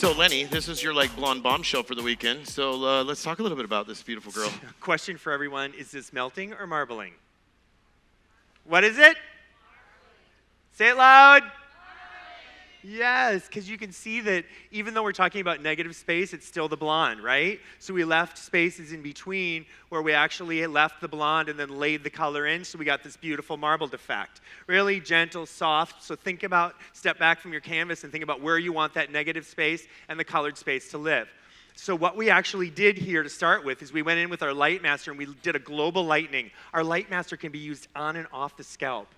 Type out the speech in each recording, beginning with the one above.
So Lenny, this is your like blonde bombshell for the weekend. So let's talk a little bit about this beautiful girl. Question for everyone, is this melting or marbling? What is it? Say it loud. Yes, because you can see that even though we're talking about negative space, it's still the blonde, right? So we left spaces in between where we actually left the blonde and then laid the color in, so we got this beautiful marbled effect. Really gentle, soft, so step back from your canvas and think about where you want that negative space and the colored space to live. So what we actually did here to start with is we went in with our light master and we did a global lightening. Our light master can be used on and off the scalp,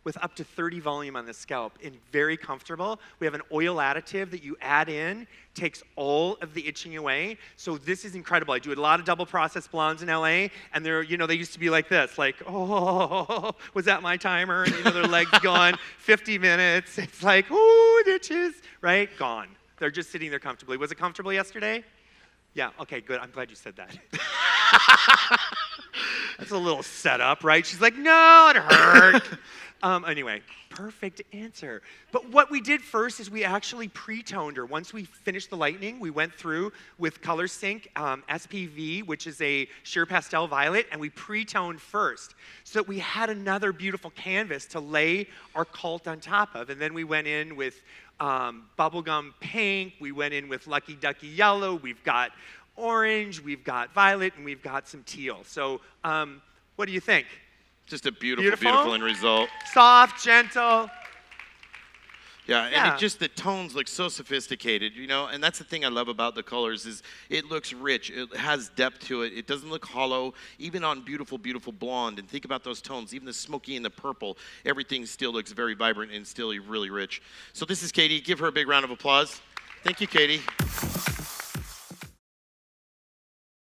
with up to 30 volume on the scalp, and very comfortable. We have an oil additive that you add in, takes all of the itching away. So this is incredible. I do a lot of double process blondes in LA, and they're, they used to be like this, like, oh, was that my timer? And their legs gone, 50 minutes. It's like, ooh, it itches, right? Gone. They're just sitting there comfortably. Was it comfortable yesterday? Yeah, okay, good. I'm glad you said that. That's a little setup, right? She's like, no, it hurt. Anyway, perfect answer. But what we did first is we actually pre-toned her. Once we finished the lightning, we went through with Color Sync SPV, which is a sheer pastel violet, and we pre-toned first so that we had another beautiful canvas to lay our cult on top of. And then we went in with bubblegum pink, we went in with Lucky Ducky yellow, we've got orange, we've got violet, and we've got some teal. So what do you think? Just a beautiful end result. Soft, gentle. Yeah, and the tones look so sophisticated, and that's the thing I love about the colors is it looks rich, it has depth to it, it doesn't look hollow, even on beautiful, beautiful blonde, and think about those tones, even the smoky and the purple, everything still looks very vibrant and still really rich. So this is Katie, give her a big round of applause. Thank you, Katie.